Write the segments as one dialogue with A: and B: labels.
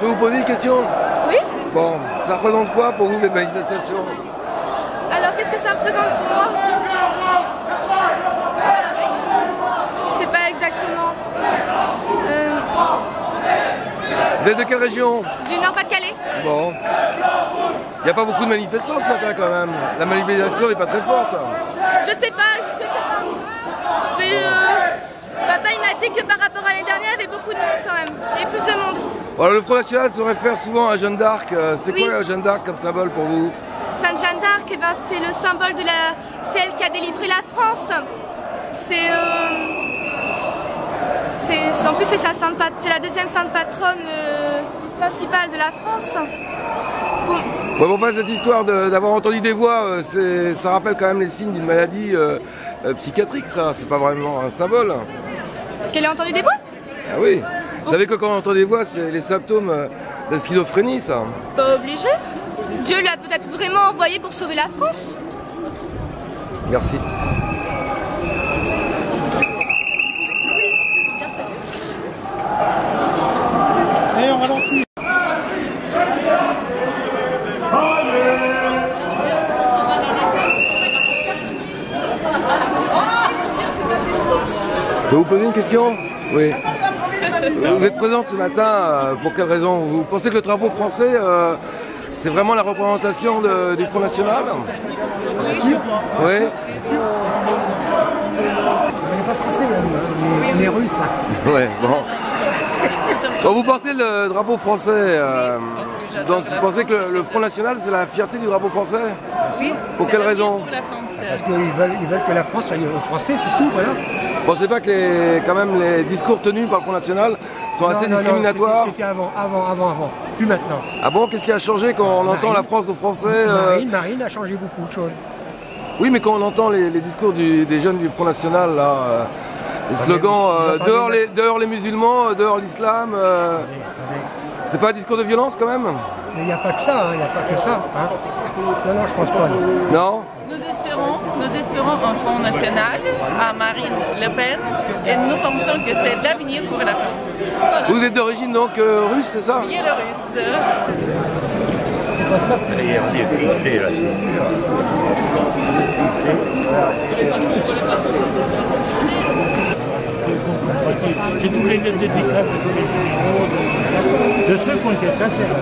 A: peux vous poser une question?
B: Oui.
A: Bon, ça représente quoi pour vous cette manifestation?
B: Alors qu'est-ce que ça représente pour moi? Je sais pas exactement.
A: Vous êtes de quelle région?
B: Du Nord-Pas-de-Calais.
A: Bon. Il n'y a pas beaucoup de manifestants ce matin quand même. La mobilisation n'est pas très forte.
B: Je sais pas. Mais papa il m'a dit que par rapport à l'année dernière, il y avait beaucoup de monde quand même. Et plus de monde.
A: Alors, le Front National se réfère souvent à Jeanne d'Arc. C'est
B: Oui.
A: quoi Jeanne d'Arc comme symbole pour vous?
B: Sainte Jeanne d'Arc, eh ben, c'est le symbole de celle qui a délivré la France. En plus c'est la deuxième sainte patronne principale de la France.
A: Bon, enfin, cette histoire d'avoir entendu des voix, ça rappelle quand même les signes d'une maladie psychiatrique, ça. C'est pas vraiment un symbole.
B: Qu'elle ait entendu des voix?
A: Ah oui. Vous savez que quand on entend des voix, c'est les symptômes de la schizophrénie, ça.
B: Pas obligé. Dieu l'a peut-être vraiment envoyé pour sauver la France.
A: Merci.
C: Et on ralentit.
A: Je peux vous poser une question? Oui. Vous êtes présente ce matin, pour quelle raison? Vous pensez que le drapeau français, c'est vraiment la représentation du Front National?
C: Bien sûr.
A: Oui.
C: On n'est pas français, on est russe.
A: Ouais, bon. Bon, vous portez le drapeau français, donc vous pensez que le Front National, c'est la fierté du drapeau français?
D: Oui.
A: Pour quelle raison?
C: Parce qu'ils veulent que la France soit français, c'est tout, voilà.
A: Vous pensez pas que quand même les discours tenus par le Front National sont assez discriminatoires?
C: C'était avant. Plus maintenant.
A: Ah bon? Qu'est-ce qui a changé quand on entend la France aux Français?
C: Marine a changé beaucoup de choses.
A: Oui, mais quand on entend les discours des jeunes du Front National, là, les slogans dehors les musulmans, dehors l'islam,
C: Attendez.
A: c'est pas un discours de violence quand même?
C: Mais il n'y a pas que ça, il n'y a pas que ça. Hein. Non, je pense pas.
A: Non?
D: Nous espérons un Front National à Marine Le Pen et nous pensons que c'est l'avenir pour la France. Voilà.
A: Vous êtes d'origine donc russe, c'est ça?
D: Biélorusse.
E: J'ai tous les lettres de dédicaces de tous les généraux, de ceux qui ont été sincères.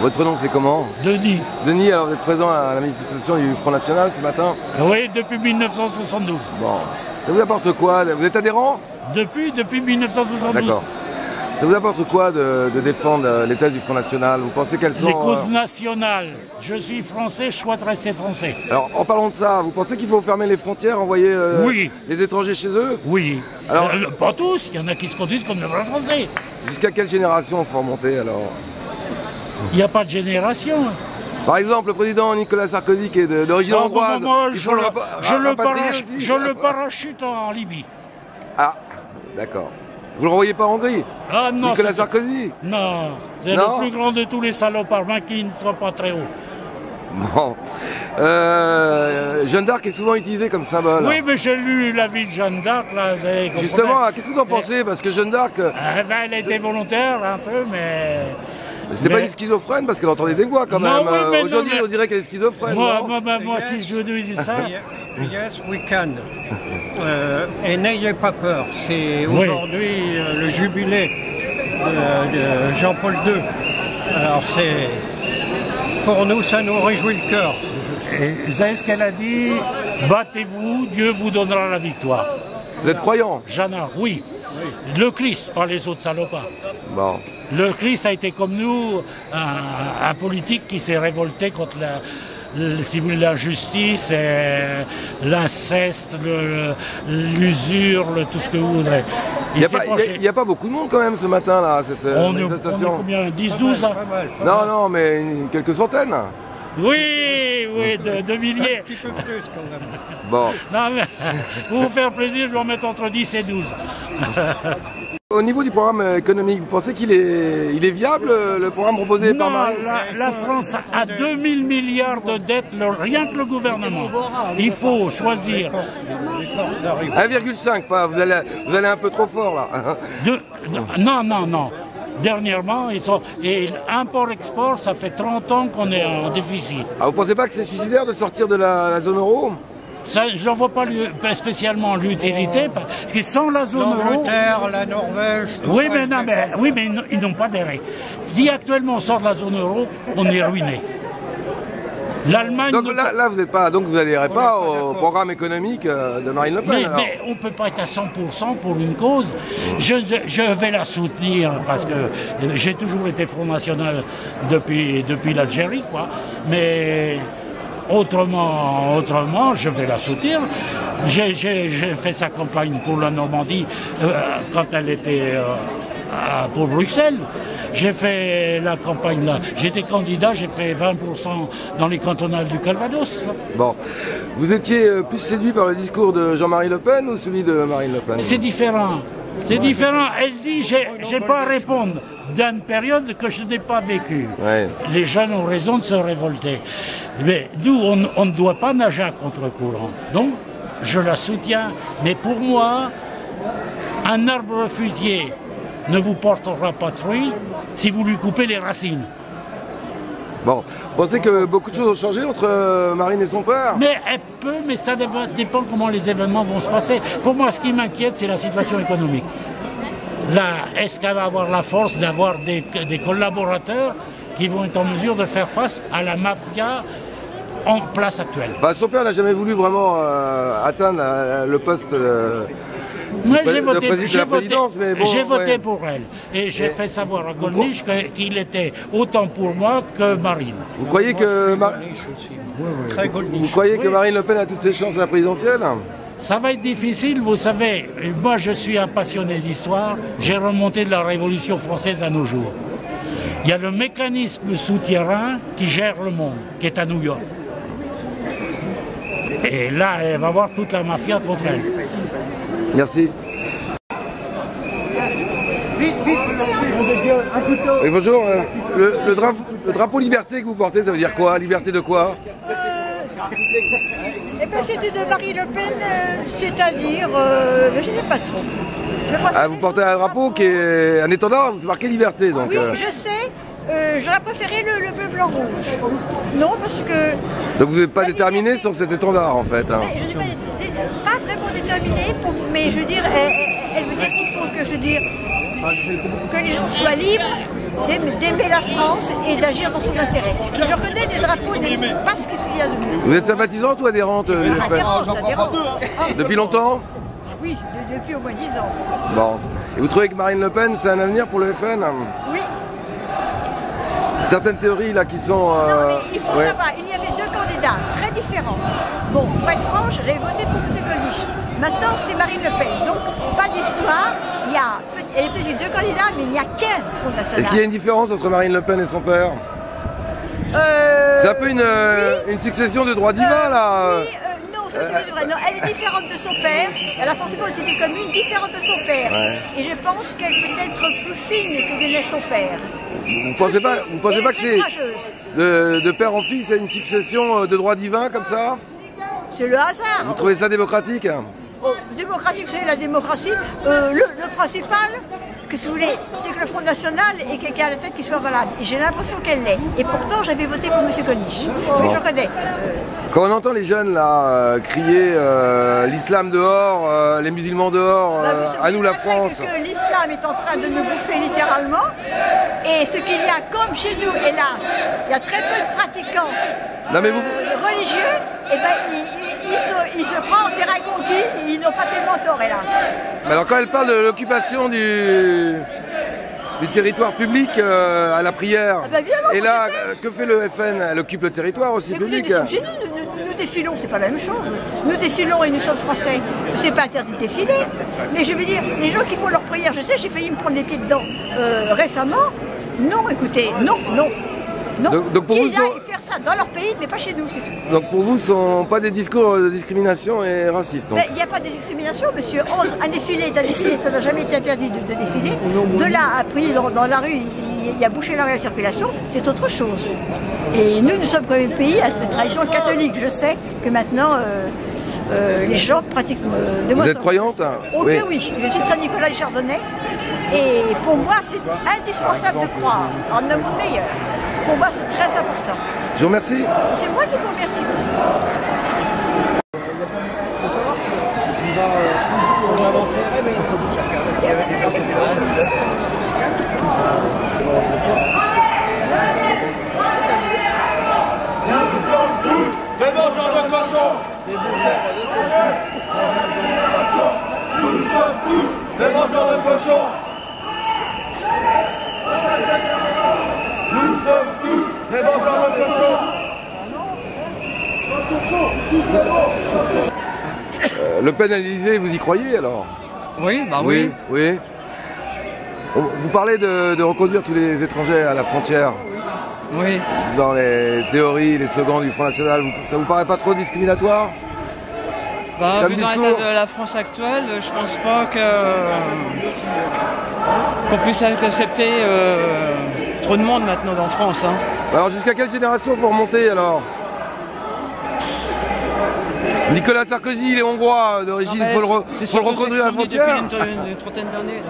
A: Votre prénom c'est comment?
E: Denis.
A: Denis, alors vous êtes présent à la manifestation du Front National ce matin?
E: Oui, depuis 1972.
A: Bon, ça vous apporte quoi? Vous êtes adhérent?
E: Depuis 1972.
A: D'accord. Ça vous apporte quoi de défendre les thèses du Front National? Vous pensez qu'elles sont...
E: Les causes nationales. Je suis français, je souhaite rester français.
A: Alors, en parlant de ça, vous pensez qu'il faut fermer les frontières, envoyer
E: Oui.
A: les étrangers chez eux?
E: Oui.
A: Alors,
E: pas tous, il y en a qui se conduisent comme le vrai français.
A: Jusqu'à quelle génération il faut remonter alors?
E: Il n'y a pas de génération.
A: Par exemple, le président Nicolas Sarkozy qui est d'origine hongroise, il faut
E: je le parachute en Libye.
A: Ah, d'accord. Vous le renvoyez pas en Hongrie?
E: Ah non.
A: Nicolas Sarkozy?
E: Non, c'est le plus grand de tous les salopards, qui ne sera pas très haut.
A: Bon. Jeanne d'Arc est souvent utilisée comme symbole.
E: Oui, mais j'ai lu la vie de Jeanne d'Arc, là.
A: Justement, qu'est-ce que vous en pensez? Parce que Jeanne d'Arc...
E: elle était volontaire, un peu, mais...
A: C'était pas une schizophrène parce qu'elle entendait des voix quand même. Oui, aujourd'hui, on dirait qu'elle est schizophrène.
E: Moi, si je veux dire ça...
F: Yes, we can. Et n'ayez pas peur. C'est aujourd'hui le jubilé de Jean-Paul II. Alors pour nous, ça nous réjouit le cœur.
E: Et vous savez ce qu'elle a dit? Battez-vous, Dieu vous donnera la victoire.
A: Vous êtes croyant?
E: Jeanne, oui. Le Christ, pas les autres salopards.
A: Bon.
E: Le Christ a été comme nous, un politique qui s'est révolté contre si vous voulez, l'injustice, l'inceste, l'usure, tout ce que vous voudrez.
A: Il n'y a pas beaucoup de monde quand même ce matin là, à cette manifestation.
E: On est combien? 10-12 là?
A: Non, mais quelques centaines.
E: Oui, de milliers.
F: Un petit peu plus quand même.
A: Bon.
E: Non, mais, pour vous faire plaisir, je vais en mettre entre 10 et 12.
A: Au niveau du programme économique, vous pensez qu'il est viable, le programme proposé par Marine?
E: La France a 2000 milliards de dettes, rien que le gouvernement. Il faut choisir.
A: 1,5, pas. Vous allez un peu trop fort là.
E: Non. dernièrement, et import-export, ça fait 30 ans qu'on est en déficit.
A: Ah, vous pensez pas que c'est suicidaire de sortir de la zone euro?
E: Ça, j'en vois pas spécialement l'utilité, parce que sans la zone euro...
F: L'Angleterre, la Norvège...
E: Oui, mais, non, mais ils n'ont pas d'intérêt. Si actuellement on sort de la zone euro, on est ruiné. L'Allemagne...
A: Donc là vous n'êtes pas, donc vous n'adhérez pas au programme économique de Marine Le Pen.
E: Mais on ne peut pas être à 100% pour une cause. Je vais la soutenir parce que j'ai toujours été Front National depuis l'Algérie, quoi. Mais autrement, je vais la soutenir. J'ai fait sa campagne pour la Normandie quand elle était pour Bruxelles. J'ai fait la campagne là. J'étais candidat, j'ai fait 20% dans les cantonales du Calvados.
A: Bon. Vous étiez plus séduit par le discours de Jean-Marie Le Pen ou celui de Marine Le Pen?
E: C'est différent. C'est différent. Elle dit, j'ai pas à répondre d'une période que je n'ai pas vécue.
A: Ouais.
E: Les jeunes ont raison de se révolter. Mais nous, on ne doit pas nager à contre-courant. Donc, je la soutiens. Mais pour moi, un arbre fruitier ne vous portera pas de fruits si vous lui coupez les racines.
A: Bon, vous pensez que beaucoup de choses ont changé entre Marine et son père?
E: Mais elle peut, mais ça dépend comment les événements vont se passer. Pour moi, ce qui m'inquiète, c'est la situation économique. Là, est-ce qu'elle va avoir la force d'avoir des collaborateurs qui vont être en mesure de faire face à la mafia en place actuelle?
A: Bah, son père n'a jamais voulu vraiment atteindre le poste
E: Moi, j'ai voté
A: ouais.
E: pour elle. Et j'ai fait savoir à Gollnisch qu'il était autant pour moi que Marine.
A: Vous croyez que, Marine Le Pen a toutes ses chances à la présidentielle?
E: Ça va être difficile, vous savez. Moi, je suis un passionné d'histoire. J'ai remonté de la Révolution française à nos jours. Il y a le mécanisme souterrain qui gère le monde, qui est à New York. Et là, elle va voir toute la mafia contre elle.
A: Merci. Oui, bonjour. Le drapeau liberté que vous portez, ça veut dire quoi? Liberté de quoi?
G: Eh ben, c'était de Marine Le Pen, c'est-à-dire, je ne sais pas trop.
A: Ah, vous portez un drapeau qui est un étendard, c'est marqué liberté. Donc,
G: oui, je sais. J'aurais préféré le bleu, blanc, rouge. Non, parce que...
A: Donc vous n'êtes pas déterminé sur cet étendard, en fait. Hein.
G: Je ne suis pas vraiment déterminée, mais je veux dire, elle veut dire qu'il faut que que les gens soient libres d'aimer la France et d'agir dans son intérêt. Je reconnais les drapeaux, pas ce qu'il y a de mieux.
A: Vous êtes sympathisante ou adhérente du FN?
G: Adhérente.
A: Depuis longtemps?
G: Oui, depuis au moins 10 ans.
A: Bon. Et vous trouvez que Marine Le Pen, c'est un avenir pour le FN?
G: Oui.
A: Certaines théories là qui sont...
G: Non, mais il faut savoir, il y avait deux candidats très différents. Bon, pour être franche, j'avais voté pour M. Gollnisch. Maintenant, c'est Marine Le Pen. Donc, pas d'histoire. Il y a peut-être deux candidats, mais il n'y a qu'un Front National.
A: Est-ce qu'il y a une différence entre Marine Le Pen et son père? C'est un peu une succession de droits divins là.
G: Oui, non, elle est différente de son père. Elle a forcément des idées communes différentes de son père. Ouais. Et je pense qu'elle peut être plus fine que venait son père.
A: Vous pensez pas que c'est de père en fils, c'est une succession de droits divins comme ça?
G: C'est le hasard.
A: Vous trouvez ça démocratique?
G: Démocratique, c'est la démocratie. Le principal, que si vous voulez, c'est que le Front National est quelqu'un à la tête qui soit valable. Et j'ai l'impression qu'elle l'est. Et pourtant, j'avais voté pour M. Gollnisch. Mais je reconnais.
A: Quand on entend les jeunes là crier l'islam dehors, les musulmans dehors, à nous la France.
G: Que l'islam est en train de nous bouffer littéralement. Et ce qu'il y a, comme chez nous, hélas, il y a très peu de pratiquants religieux, et ben ils se prennent en terrain conquis, ils n'ont pas tellement tort, hélas.
A: Mais alors quand elle parle de l'occupation du territoire public à la prière, et là, que fait le FN? Elle occupe le territoire aussi public.
G: Nous défilons, c'est pas la même chose. Nous défilons et nous sommes français. C'est pas interdit de défiler. Mais je veux dire, les gens qui font leur prière, je sais, j'ai failli me prendre les pieds dedans récemment. Non, écoutez, non.
A: Donc pour
G: ils aillent faire ça dans leur pays, mais pas chez nous, c'est tout.
A: Donc pour vous, ce ne sont pas des discours de discrimination et racistes?
G: Il n'y a pas de discrimination, monsieur. Un défilé est un défilé, ça n'a jamais été interdit de défiler. De là, après, dans la rue, il y a bouché la rue à la circulation, c'est autre chose. Et nous sommes quand même un pays à tradition catholique. Je sais que maintenant, les gens pratiquent de moi.
A: Vous êtes croyante?
G: Ok, oui. Je suis de Saint-Nicolas du Chardonnay. Et pour moi, c'est indispensable de croire en un monde meilleur. Pour moi, c'est très important.
A: Je vous remercie.
G: C'est moi qui vous remercie, monsieur.
H: Des mangeurs de cochons. Nous sommes tous des mangeurs de cochons. Nous sommes tous des mangeurs de cochons.
A: Le Pen à l'Élysée, vous y croyez alors?
I: Oui, bah oui.
A: Oui. Vous parlez de reconduire tous les étrangers à la frontière.
I: Oui.
A: Dans les théories, les slogans du Front National, ça vous paraît pas trop discriminatoire?
I: Bah, vu dans l'état de la France actuelle, je pense pas qu'on puisse accepter trop de monde maintenant dans France. Hein.
A: Alors jusqu'à quelle génération faut remonter alors? Nicolas Sarkozy, il est hongrois d'origine, il faut le reconduire à la frontière.
I: Depuis une trentaine d'années.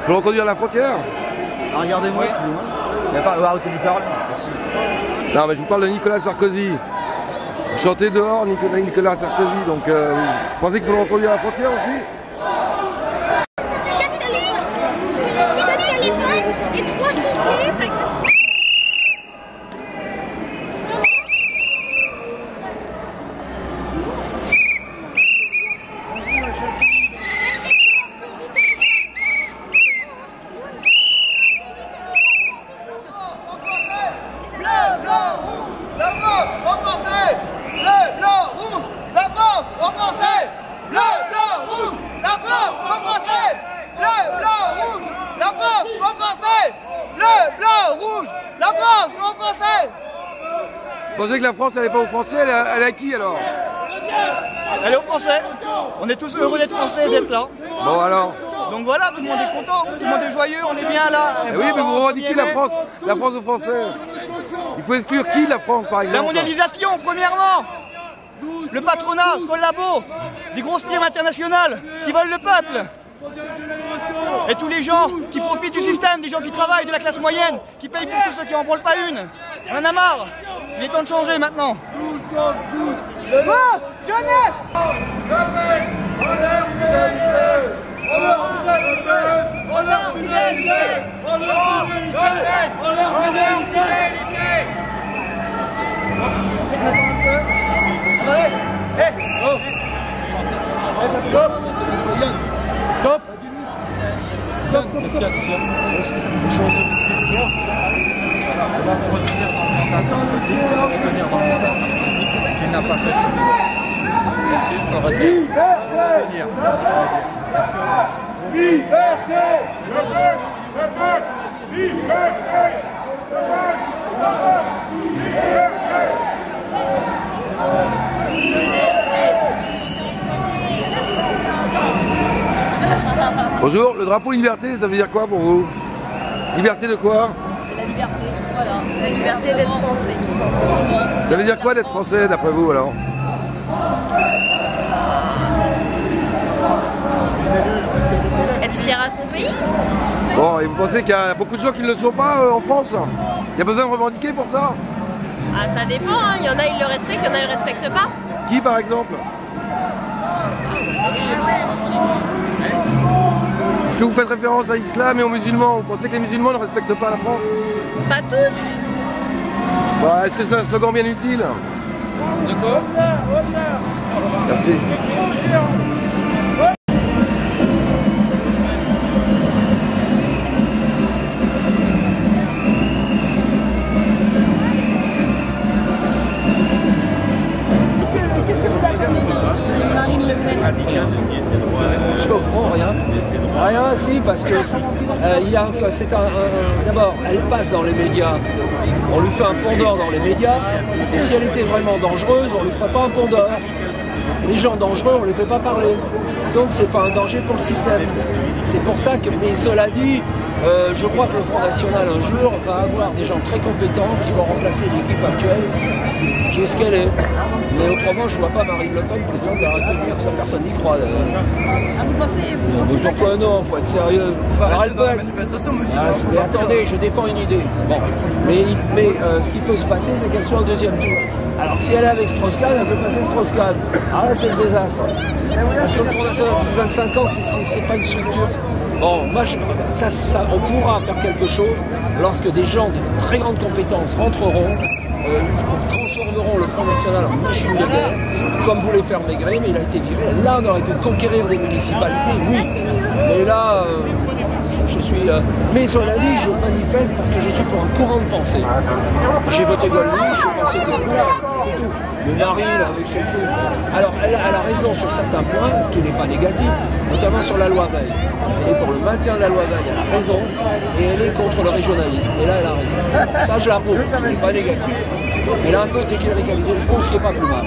A: Faut le reconduire à la frontière.
J: Regardez-moi, excusez-moi. Il n'y a pas arrêté de lui parler.
A: Non mais je vous parle de Nicolas Sarkozy. Vous chantez dehors Nicolas Sarkozy, donc vous pensez qu'il faut le reconduire à la frontière aussi?
K: Et 3 sifflets.
A: Vous pensez que la France elle n'est pas aux Français, elle est à qui alors?
J: Elle est aux Français. On est tous heureux d'être Français et d'être là.
A: Bon alors?
J: Donc voilà, tout le monde est content, tout le monde est joyeux, on est bien là.
A: Oui, mais vous revendiquez la France aux Français. Il faut exclure qui de la France par exemple?
J: La mondialisation, premièrement. Le patronat, collabo, des grosses firmes internationales qui volent le peuple. Et tous les gens qui profitent du système, des gens qui travaillent, de la classe moyenne, qui payent pour tous ceux qui n'en branlent pas une. On en a marre. Il est temps de changer maintenant.
H: Nous sommes tous les jeunesse.
J: On va retenir dans le mandat Sarkozy, retenir dans le mandat Sarkozy qu'il n'a pas fait ce devoir. Bien sûr, on va retenir.
H: Liberté!
A: Bonjour, le drapeau liberté, ça veut dire quoi pour vous? Liberté de quoi?
B: C'est la liberté, voilà. La liberté d'être français, tout simplement.
A: Ça veut dire quoi d'être français d'après vous alors?
B: Être fier à son pays.
A: Bon, et vous pensez qu'il y a beaucoup de gens qui ne le sont pas en France? Il y a besoin de revendiquer pour ça?
B: Ah, ça dépend, hein. Il y en a, ils le respectent, il y en a, ils le respectent pas.
A: Qui par exemple? Est-ce que vous faites référence à l'islam et aux musulmans? Vous pensez que les musulmans ne respectent pas la France?
B: Pas tous.
A: Bah, est-ce que c'est un slogan bien utile?
I: De quoi?
A: Merci.
L: Je comprends rien. Rien, si, parce que d'abord, elle passe dans les médias. On lui fait un pont d'or dans les médias. Et si elle était vraiment dangereuse, on lui ferait pas un pont d'or. Les gens dangereux, on les fait pas parler. Donc c'est pas un danger pour le système. C'est pour ça que, mais cela dit, Je crois que le Front National, un jour, va avoir des gens très compétents qui vont remplacer l'équipe actuelle, qui est ce qu'elle est. Mais autrement, je ne vois pas Marine Le Pen présidente de la République. Ça, personne n'y croit, d'ailleurs.
M: Vous pensez...
L: Pourquoi non, il faut être sérieux. Alors, elle peut être... mais attendez, je défends une idée. Bon. Mais ce qui peut se passer, c'est qu'elle soit au deuxième tour. Alors, si elle est avec Strauss-Kahn, elle peut passer Strauss-Kahn. Alors là, c'est le désastre. Parce que le Front National, depuis 25 ans, c'est pas une structure. Bon, moi, on pourra faire quelque chose lorsque des gens de très grande compétence rentreront, transformeront le Front National en machine de guerre, comme voulait faire Maigret, mais il a été viré. Là, on aurait pu conquérir des municipalités, oui. Mais là, je suis... mais cela dit, je manifeste parce que je suis pour un courant de pensée. J'ai voté Goldman, je pensais que voilà, c'est tout. Mais Marine, avec son truc... Alors, elle a raison sur certains points, tout n'est pas négatif, notamment sur la loi Veil. Elle est pour le maintien de la loi Veil, elle a raison, et elle est contre le régionalisme. Et là, elle a raison. Ça, je l'approuve, ce n'est pas négatif. Elle a un peu décléricalisé le front, ce qui n'est pas plus mal.